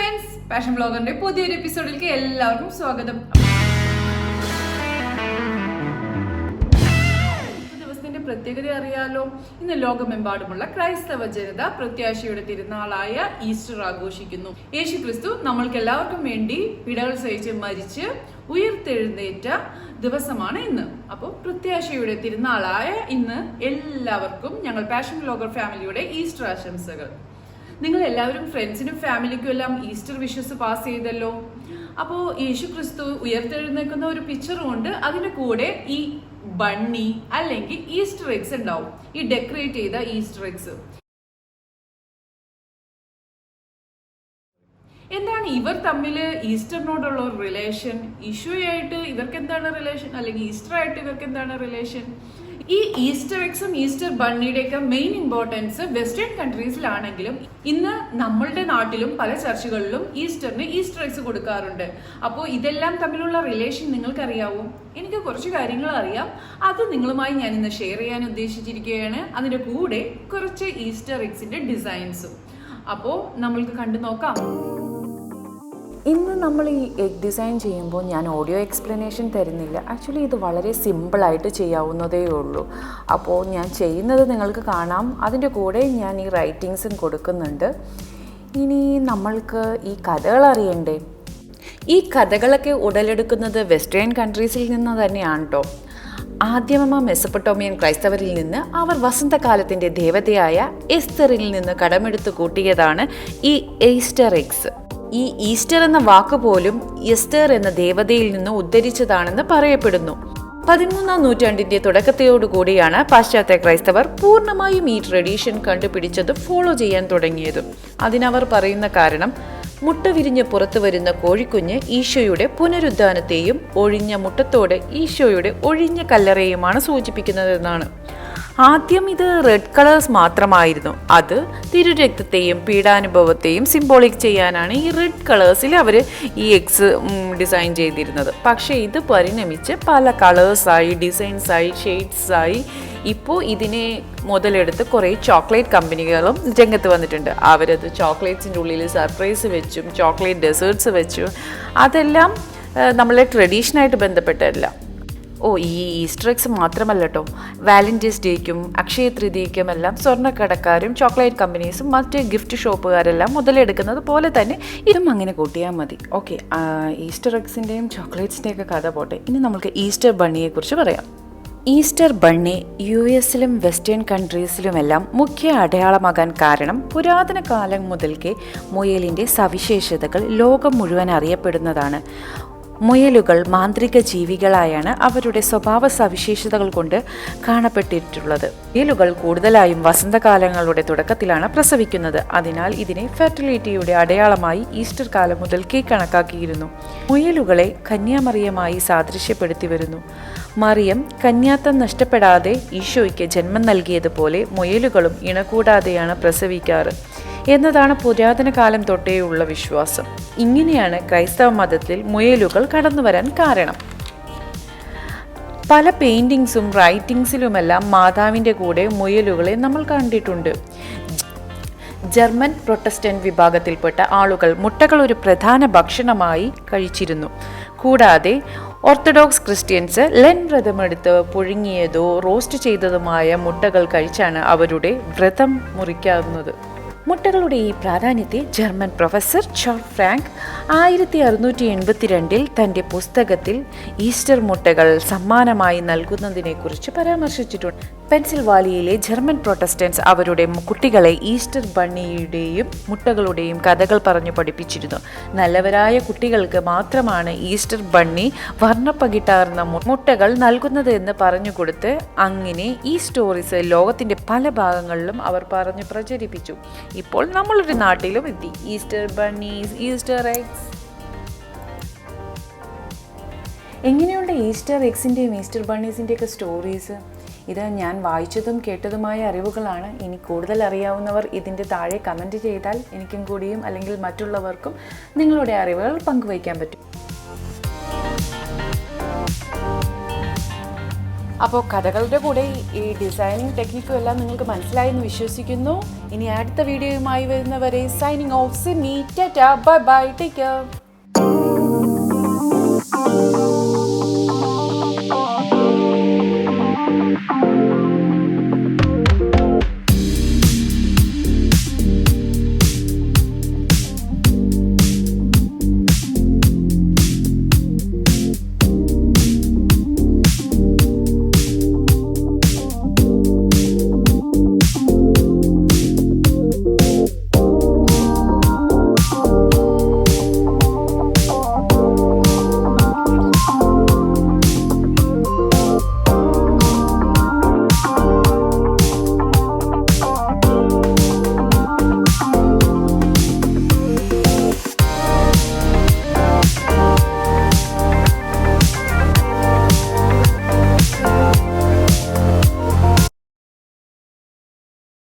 Friends, passion ബ്ലോഗറിന്റെ പുതിയൊരു എപ്പിസോഡിലേക്ക് എല്ലാവർക്കും സ്വാഗതം. ദിവസത്തിന്റെ പ്രത്യേകത അറിയാലോ. ഇന്ന് ലോകമെമ്പാടുമുള്ള ക്രൈസ്തവ ജനത പ്രത്യാശയുടെ തിരുനാളായ ഈസ്റ്റർ ആഘോഷിക്കുന്നു. യേശു ക്രിസ്തു നമ്മൾക്ക് എല്ലാവർക്കും വേണ്ടി പിടകൾ സഹിച്ച് മരിച്ച് ഉയർത്തെഴുന്നേറ്റ ദിവസമാണ് ഇന്ന്. അപ്പോൾ പ്രത്യാശയുടെ തിരുനാളായ ഇന്ന് എല്ലാവർക്കും ഞങ്ങൾ പാഷൻ ബ്ലോഗർ ഫാമിലിയുടെ ഈസ്റ്റർ ആശംസകൾ. നിങ്ങൾ എല്ലാവരും ഫ്രണ്ട്സിനും ഫാമിലിക്കും എല്ലാം ഈസ്റ്റർ വിഷസ് പാസ് ചെയ്തല്ലോ. അപ്പോൾ യേശു ക്രിസ്തു ഉയർത്തെഴുന്നേൽക്കുന്ന ഒരു പിക്ചറും ഉണ്ട്. അതിന്റെ കൂടെ ഈ ബണ്ണി അല്ലെങ്കിൽ ഈസ്റ്റർ എഗ്സ് ഉണ്ടാവും, ഈ ഡെക്കറേറ്റ് ചെയ്ത ഈസ്റ്റർ എഗ്സ്. എന്താണ് ഇവർ തമ്മിൽ ഈസ്റ്ററിനോടുള്ള ഒരു റിലേഷൻ? ഈശോയായിട്ട് ഇവർക്ക് എന്താണ് റിലേഷൻ, അല്ലെങ്കിൽ ഈസ്റ്റർ ആയിട്ട് ഇവർക്ക് എന്താണ് റിലേഷൻ? ഈ ഈസ്റ്റർ എഗ്സും ഈസ്റ്റർ ബണ്ണിയുടെയൊക്കെ മെയിൻ ഇമ്പോർട്ടൻസ് വെസ്റ്റേൺ കൺട്രീസിലാണെങ്കിലും ഇന്ന് നമ്മളുടെ നാട്ടിലും പല ചർച്ചുകളിലും ഈസ്റ്ററിന് ഈസ്റ്റർ എഗ്സ് കൊടുക്കാറുണ്ട്. അപ്പോൾ ഇതെല്ലാം തമ്മിലുള്ള റിലേഷൻ നിങ്ങൾക്കറിയാവോ? എനിക്ക് കുറച്ച് കാര്യങ്ങൾ അറിയാം. അത് നിങ്ങളുമായി ഞാൻ ഇന്ന് ഷെയർ ചെയ്യാൻ ഉദ്ദേശിച്ചിരിക്കുകയാണ്. അതിൻ്റെ കൂടെ കുറച്ച് ഈസ്റ്റർ എഗ്സിന്റെ ഡിസൈൻസും. അപ്പോൾ നമ്മൾക്ക് കണ്ടു നോക്കാം. ഇന്ന് നമ്മൾ ഈ എഗ് ഡിസൈൻ ചെയ്യുമ്പോൾ ഞാൻ ഓഡിയോ എക്സ്പ്ലനേഷൻ തരുന്നില്ല. ആക്ച്വലി ഇത് വളരെ സിമ്പിളായിട്ട് ചെയ്യാവുന്നതേ ഉള്ളൂ. അപ്പോൾ ഞാൻ ചെയ്യുന്നത് നിങ്ങൾക്ക് കാണാം. അതിൻ്റെ കൂടെ ഞാൻ ഈ റൈറ്റിങ്സും കൊടുക്കുന്നുണ്ട്. ഇനി നമ്മൾക്ക് ഈ കഥകൾ അറിയണ്ടേ? ഈ കഥകളൊക്കെ ഉടലെടുക്കുന്നത് വെസ്റ്റേൺ കൺട്രീസിൽ നിന്ന് തന്നെയാണ് കേട്ടോ. ആദ്യമ മെസപ്പൊട്ടോമിയൻ ക്രൈസ്തവരിൽ നിന്ന് അവർ വസന്തകാലത്തിൻ്റെ ദേവതയായ എസ്തറിൽ നിന്ന് കടമെടുത്ത് കൂട്ടിയതാണ് ഈ ഈസ്റ്റർ എഗ്സ്. ഈ ഈസ്റ്റർ എന്ന വാക്ക് പോലും എസ്തർ എന്ന ദേവതയിൽ നിന്ന് ഉദ്ധരിച്ചതാണെന്ന് പറയപ്പെടുന്നു. 13-ാം നൂറ്റാണ്ടിന്റെ തുടക്കത്തോടുകൂടിയാണ് പാശ്ചാത്യ ക്രൈസ്തവർ പൂർണ്ണമായും ഈ ട്രഡീഷൻ കണ്ടുപിടിച്ചതും ഫോളോ ചെയ്യാൻ തുടങ്ങിയതും. അതിനവർ പറയുന്ന കാരണം മുട്ട വിരിഞ്ഞ് പുറത്തു വരുന്ന കോഴിക്കുഞ്ഞ് ഈശോയുടെ പുനരുദ്ധാനത്തെയും ഒഴിഞ്ഞ മുട്ടത്തോട് ഈശോയുടെ ഒഴിഞ്ഞ കല്ലറയുമാണ് സൂചിപ്പിക്കുന്നതെന്നാണ്. ആദ്യം ഇത് റെഡ് കളേഴ്സ് മാത്രമായിരുന്നു. അത് തിരുരക്തത്തെയും പീഡാനുഭവത്തെയും സിംബോളിക് ചെയ്യാനാണ് ഈ റെഡ് കളേഴ്സിൽ അവർ ഈ എഗ്സ് ഡിസൈൻ ചെയ്തിരുന്നത്. പക്ഷേ ഇത് പരിണമിച്ച് പല കളേഴ്സായി, ഡിസൈൻസായി, ഷെയ്ഡ്സായി. ഇപ്പോൾ ഇതിനെ മുതലെടുത്ത് കുറേ ചോക്ലേറ്റ് കമ്പനികളും രംഗത്ത് വന്നിട്ടുണ്ട്. അവരത് ചോക്ലേറ്റ്സിൻ്റെ ഉള്ളിൽ സർപ്രൈസ് വെച്ചും ചോക്ലേറ്റ് ഡെസേർട്ട്സ് വെച്ചും അതെല്ലാം നമ്മളെ ട്രഡീഷനായിട്ട് ബന്ധപ്പെട്ടല്ല. ഈ ഈസ്റ്റർ എഗ്സ് മാത്രമല്ല കേട്ടോ, വാലന്റൈൻസ് ഡേക്കും അക്ഷയ തൃതീയയ്ക്കും എല്ലാം സ്വർണ്ണക്കടക്കാരും ചോക്ലേറ്റ് കമ്പനീസും മറ്റ് ഗിഫ്റ്റ് ഷോപ്പുകാരെല്ലാം മുതലെടുക്കുന്നത് പോലെ തന്നെ ഇതും അങ്ങനെ കൂട്ടിയാൽ മതി. ഓക്കെ, ഈസ്റ്റർ എഗ്സിൻ്റെയും ചോക്ലേറ്റ്സിൻ്റെയൊക്കെ കഥ പോട്ടെ. ഇനി നമുക്ക് ഈസ്റ്റർ ബണ്ണിയെക്കുറിച്ച് പറയാം. ഈസ്റ്റർ ബണ്ണി US-ലും വെസ്റ്റേൺ കൺട്രീസിലുമെല്ലാം മുഖ്യ അടയാളമാകാൻ കാരണം പുരാതന കാലം മുതൽക്കേ മുയലിൻ്റെ സവിശേഷതകൾ ലോകം മുഴുവൻ അറിയപ്പെടുന്നതാണ്. മുയലുകൾ മാന്ത്രിക ജീവികളായാണ് അവരുടെ സ്വഭാവ സവിശേഷതകൾ കൊണ്ട് കാണപ്പെട്ടിട്ടുള്ളത്. മുയലുകൾ കൂടുതലായും വസന്തകാലങ്ങളുടെ തുടക്കത്തിലാണ് പ്രസവിക്കുന്നത്. അതിനാൽ ഇതിനെ ഫെർട്ടിലിറ്റിയുടെ അടയാളമായി ഈസ്റ്റർ കാലം മുതൽക്കേ കണക്കാക്കിയിരുന്നു. മുയലുകളെ കന്യാമറിയമായി സാദൃശ്യപ്പെടുത്തി വരുന്നു. മറിയം കന്യാത്വം നഷ്ടപ്പെടാതെ ഈശോയ്ക്ക് ജന്മം നൽകിയതുപോലെ മുയലുകളും ഇണകൂടാതെയാണ് പ്രസവിക്കാറ് എന്നതാണ് പുരാതന കാലം തൊട്ടേയുള്ള വിശ്വാസം. ഇങ്ങനെയാണ് ക്രൈസ്തവ മതത്തിൽ മുയലുകൾ കടന്നു വരാൻ കാരണം. പല പെയിന്റിങ്സും റൈറ്റിങ്സിലുമെല്ലാം മാതാവിൻ്റെ കൂടെ മുയലുകളെ നമ്മൾ കണ്ടിട്ടുണ്ട്. ജർമ്മൻ പ്രൊട്ടസ്റ്റന്റ് വിഭാഗത്തിൽപ്പെട്ട ആളുകൾ മുട്ടകൾ ഒരു പ്രധാന ഭക്ഷണമായി കഴിച്ചിരുന്നു. കൂടാതെ ഓർത്തഡോക്സ് ക്രിസ്ത്യൻസ് ലെൻ വ്രതമെടുത്ത് പുഴുങ്ങിയതോ റോസ്റ്റ് ചെയ്തതുമായ മുട്ടകൾ കഴിച്ചാണ് അവരുടെ വ്രതം മുറിക്കാവുന്നത്. മുട്ടകളുടെ ഈ പ്രാധാന്യത്തെ ജർമ്മൻ പ്രൊഫസർ ചാൾസ് ഫ്രാങ്ക് 1682 തൻ്റെ പുസ്തകത്തിൽ ഈസ്റ്റർ മുട്ടകൾ സമ്മാനമായി നൽകുന്നതിനെക്കുറിച്ച് പരാമർശിച്ചിട്ടുണ്ട്. പെൻസിൽവാനിയയിലെ ജർമ്മൻ പ്രൊട്ടസ്റ്റന്റ്സ് അവരുടെ കുട്ടികളെ ഈസ്റ്റർ ബണ്ണിയുടെയും മുട്ടകളുടെയും കഥകൾ പറഞ്ഞു പഠിപ്പിച്ചിരുന്നു. നല്ലവരായ കുട്ടികൾക്ക് മാത്രമാണ് ഈസ്റ്റർ ബണ്ണി വർണ്ണപ്പകിട്ടാർന്ന മുട്ടകൾ നൽകുന്നത് എന്ന് പറഞ്ഞുകൊടുത്ത് അങ്ങനെ ഈ സ്റ്റോറീസ് ലോകത്തിൻ്റെ പല ഭാഗങ്ങളിലും അവർ പറഞ്ഞു പ്രചരിപ്പിച്ചു. ഇപ്പോൾ നമ്മളൊരു നാട്ടിലും എത്തി. Easter bunnies, Easter eggs. എങ്ങനെയുണ്ട് ഈസ്റ്റർ എഗ്സിൻ്റെയും ഈസ്റ്റർ ബണ്ണീസിൻ്റെയൊക്കെ സ്റ്റോറീസ്? ഇത് ഞാൻ വായിച്ചതും കേട്ടതുമായ അറിവുകളാണ്. ഇനി കൂടുതൽ അറിയാവുന്നവർ ഇതിൻ്റെ താഴെ കമൻറ്റ് ചെയ്താൽ എനിക്കും കൂടിയും അല്ലെങ്കിൽ മറ്റുള്ളവർക്കും നിങ്ങളുടെ അറിവുകൾ പങ്കുവയ്ക്കാൻ പറ്റും. അപ്പോൾ കഥകളുടെ കൂടെ ഈ ഡിസൈനിങ് ടെക്നിക്കും എല്ലാം നിങ്ങൾക്ക് മനസ്സിലായെന്ന് വിശ്വസിക്കുന്നു. ഇനി അടുത്ത വീഡിയോയുമായി വരുന്നവരെ signing off. Simi, Tata, bye bye, take care.